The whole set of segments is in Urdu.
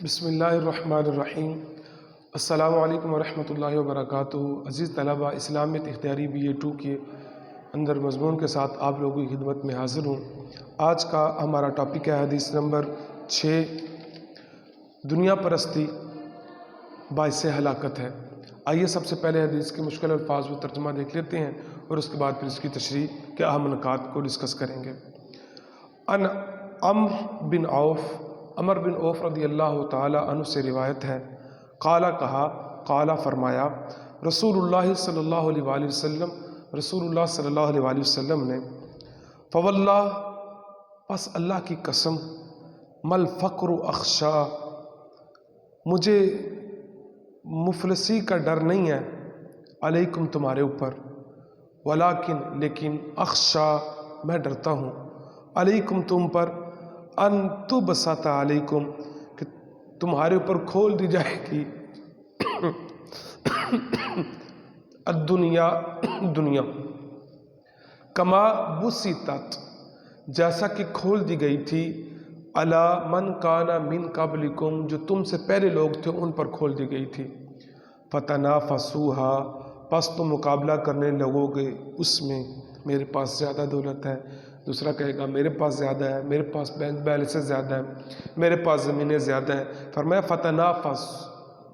بسم اللہ الرحمن الرحیم۔ السلام علیکم ورحمۃ اللہ وبرکاتہ۔ عزیز طلبہ، اسلامیت اختیاری BA2 کے اندر مضمون کے ساتھ آپ لوگوں کی خدمت میں حاضر ہوں۔ آج کا ہمارا ٹاپک ہے حدیث نمبر 6، دنیا پرستی باعث ہلاکت ہے۔ آئیے سب سے پہلے حدیث کے مشکل الفاظ و ترجمہ دیکھ لیتے ہیں اور اس کے بعد پھر اس کی تشریح کے اہم نکات کو ڈسکس کریں گے۔ ان عمر بن عوف رضی اللہ تعالی عنہ سے روایت ہے، قالا فرمایا رسول اللہ صلی اللہ علیہ وآلہ وسلم، رسول اللہ صلی اللہ علیہ وآلہ وسلم نے، فواللہ، پس اللہ کی قسم، مل فقر اخشا، مجھے مفلسی کا ڈر نہیں ہے، علیکم تمہارے اوپر، ولیکن لیکن اخشا میں ڈرتا ہوں، علیکم تم پر، ان تبسط علیکم کہ تمہارے اوپر کھول دی جائے گی الدنیا دنیا، کما بسطت جیسا کہ کھول دی گئی تھی، علی من کان من قبلکم جو تم سے پہلے لوگ تھے ان پر کھول دی گئی تھی، فتنافسوہا پس تم مقابلہ کرنے لگو گے اس میں، میرے پاس زیادہ دولت ہے، دوسرا کہے گا میرے پاس زیادہ ہے، میرے پاس بینک بیلنس زیادہ ہے، میرے پاس زمینیں زیادہ ہیں۔ فرمایا فتنافسوہا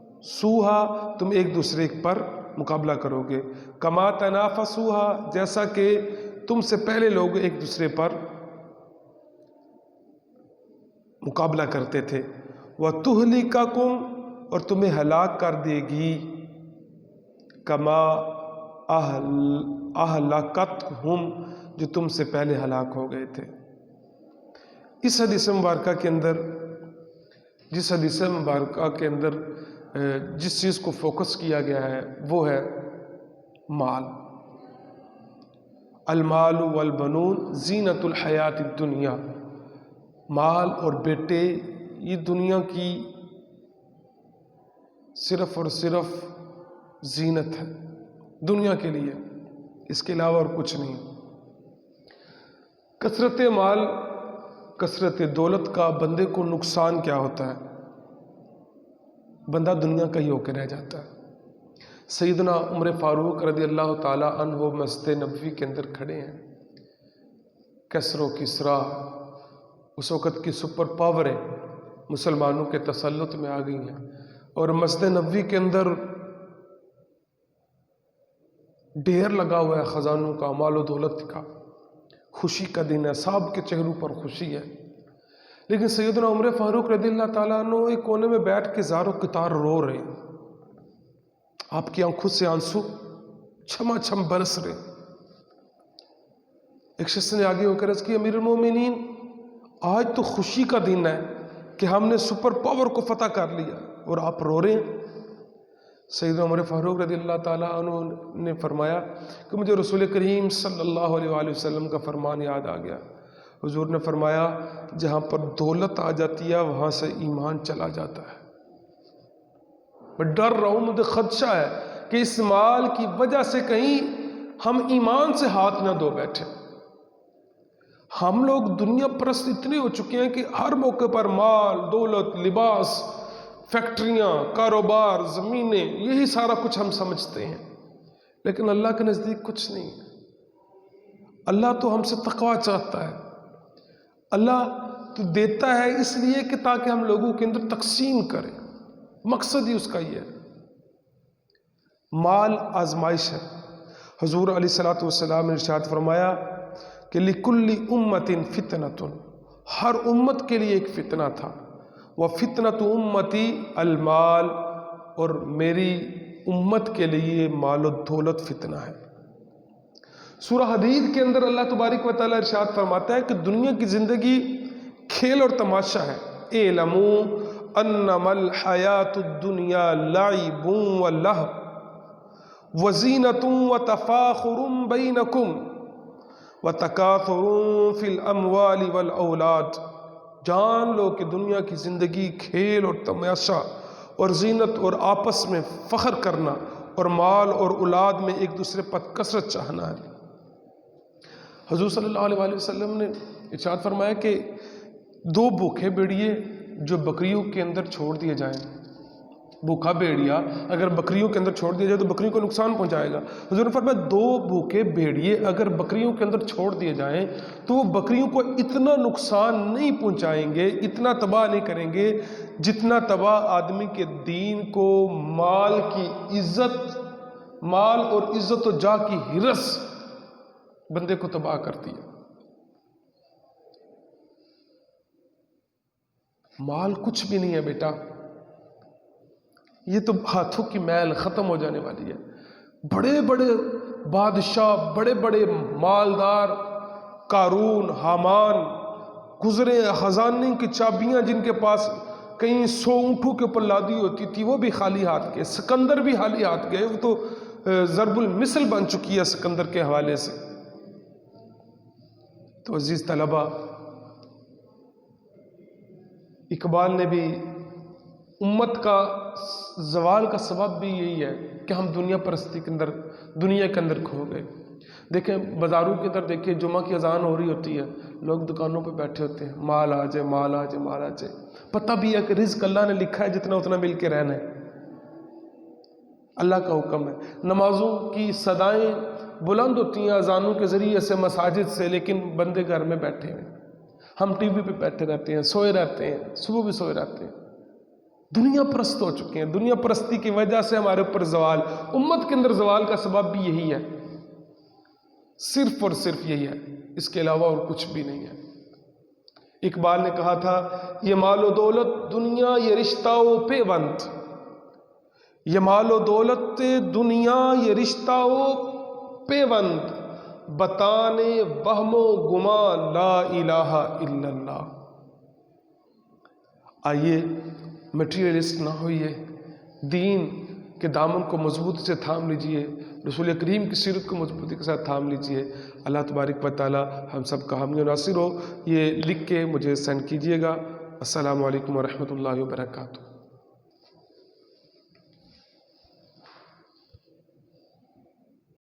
تم ایک دوسرے پر مقابلہ کرو گے، کما تنافسوہا جیسا کہ تم سے پہلے لوگ ایک دوسرے پر مقابلہ کرتے تھے، وَتُهْلِكَكُمْ اور تمہیں ہلاک کر دے گی، کما اہلکتہم جو تم سے پہلے ہلاک ہو گئے تھے۔ اس حدیث مبارکہ کے اندر جس چیز کو فوکس کیا گیا ہے وہ ہے مال۔ المال والبنون زینت الحیات الدنیا، مال اور بیٹے یہ دنیا کی صرف اور صرف زینت ہے، دنیا کے لیے، اس کے علاوہ اور کچھ نہیں۔ کثرت مال، کثرت دولت کا بندے کو نقصان کیا ہوتا ہے؟ بندہ دنیا کا ہی ہو کے رہ جاتا ہے۔ سیدنا عمر فاروق رضی اللہ تعالی عنہ مسجد نبوی کے اندر کھڑے ہیں، کسر و کسریٰ اس وقت کی سپر پاوریں مسلمانوں کے تسلط میں آ گئی ہیں، اور مسجد نبوی کے اندر ڈھیر لگا ہوا ہے خزانوں کا، مال و دولت کا، خوشی کا دن ہے، سب کے چہروں پر خوشی ہے، لیکن سیدنا عمر فاروق رضی اللہ تعالیٰ عنہ ایک کونے میں بیٹھ کے زار و قطار رو رہے ہیں، آپ کی آنکھوں سے آنسو چھما چھم برس رہے۔ ایک شخص نے آگے ہو کر عرض کی، امیر المومنین آج تو خوشی کا دن ہے کہ ہم نے سپر پاور کو فتح کر لیا اور آپ رو رہے ہیں۔ سیدنا عمر فاروق رضی اللہ تعالیٰ عنہ نے فرمایا کہ مجھے رسول کریم صلی اللہ علیہ وآلہ وسلم کا فرمان یاد آ گیا۔ حضور نے فرمایا جہاں پر دولت آ جاتی ہے وہاں سے ایمان چلا جاتا ہے۔ میں ڈر رہا ہوں، مجھے خدشہ ہے کہ اس مال کی وجہ سے کہیں ہم ایمان سے ہاتھ نہ دھو بیٹھے۔ ہم لوگ دنیا پرست اتنے ہو چکے ہیں کہ ہر موقع پر مال، دولت، لباس، فیکٹریاں، کاروبار، زمینیں، یہی سارا کچھ ہم سمجھتے ہیں، لیکن اللہ کے نزدیک کچھ نہیں۔ اللہ تو ہم سے تقویٰ چاہتا ہے، اللہ تو دیتا ہے اس لیے کہ تاکہ ہم لوگوں کے اندر تقسیم کریں، مقصد ہی اس کا یہ ہے۔ مال آزمائش ہے۔ حضور علیہ الصلوۃ والسلام نے ارشاد فرمایا کہ لِكُلِّ أُمَّةٍ فِتْنَةٌ، ہر امت کے لیے ایک فتنہ تھا، وَفِتْنَةُ أُمَّتِي المال، اور میری امت کے لیے مال و دولت فتنہ ہے۔ سورہ حدید کے اندر اللہ تبارک و تعالیٰ ارشاد فرماتا ہے کہ دنیا کی زندگی کھیل اور تماشا ہے۔ اعلموا انما الحیات الدنیا لعب ولہو وزینۃ وتفاخر بینکم وتکاثر فی الاموال والاولاد، جان لو کہ دنیا کی زندگی کھیل اور تماشا اور زینت اور آپس میں فخر کرنا اور مال اور اولاد میں ایک دوسرے پر کثرت چاہنا ہے۔ حضور صلی اللہ علیہ وسلم نے ارشاد فرمایا کہ دو بھوکے بھیڑیے جو بکریوں کے اندر چھوڑ دیے جائیں، بھوکا بھیڑیا اگر بکریوں کے اندر چھوڑ دیا جائے تو بکریوں کو نقصان پہنچائے گا۔ حضور نے فرمایا 2 بھوکے بھیڑیے اگر بکریوں کے اندر چھوڑ دیے جائیں تو وہ بکریوں کو اتنا نقصان نہیں پہنچائیں گے، اتنا تباہ نہیں کریں گے جتنا تباہ آدمی کے دین کو، مال کی عزت، مال اور عزت و جاہ کی ہرس بندے کو تباہ کرتی ہے۔ مال کچھ بھی نہیں ہے بیٹا، یہ تو ہاتھوں کی میل ختم ہو جانے والی ہے۔ بڑے بڑے بادشاہ، بڑے بڑے مالدار، قارون، حامان گزرے، خزانے کی چابیاں جن کے پاس کئی 100 اونٹوں کے اوپر لادی ہوتی تھی وہ بھی خالی ہاتھ گئے، سکندر بھی خالی ہاتھ گئے، وہ تو ضرب المثل بن چکی ہے سکندر کے حوالے سے۔ تو عزیز طلبہ، اقبال نے بھی امت کا زوال کا سبب بھی یہی ہے کہ ہم دنیا پرستی کے اندر، دنیا کے اندر کھو گئے۔ دیکھیں بازاروں کے اندر دیکھیں، جمعہ کی اذان ہو رہی ہوتی ہے، لوگ دکانوں پہ بیٹھے ہوتے ہیں، مال آ جائے، مال آ جائے، مال آ جائے۔ پتہ بھی ہے کہ رزق اللہ نے لکھا ہے جتنا اتنا مل کے رہنا ہے، اللہ کا حکم ہے۔ نمازوں کی صدائیں بلند ہوتی ہیں اذانوں کے ذریعے سے مساجد سے، لیکن بندے گھر میں بیٹھے ہیں، ہم ٹی وی پہ بیٹھے رہتے ہیں، سوئے رہتے ہیں، صبح بھی سوئے رہتے ہیں، دنیا پرست ہو چکے ہیں۔ دنیا پرستی کی وجہ سے ہمارے اوپر زوال، امت کے اندر زوال کا سبب بھی یہی ہے، صرف اور صرف یہی ہے، اس کے علاوہ اور کچھ بھی نہیں ہے۔ اقبال نے کہا تھا، یہ مال و دولت دنیا یہ رشتہ و پیوند، یہ مال و دولت دنیا یہ رشتہ و پیوند، بتانے وہم و گمان لا الہ الا اللہ۔ آئیے میٹیریلسٹ نہ ہوئیے، دین کے دامن کو مضبوطی سے تھام لیجئے، رسول کریم کی سیرت کو مضبوطی کے ساتھ تھام لیجئے۔ اللہ تبارک و تعالی ہم سب کا حامی و ناصر ہو۔ یہ لکھ کے مجھے سینڈ کیجئے گا۔ السلام علیکم ورحمۃ اللہ وبرکاتہ۔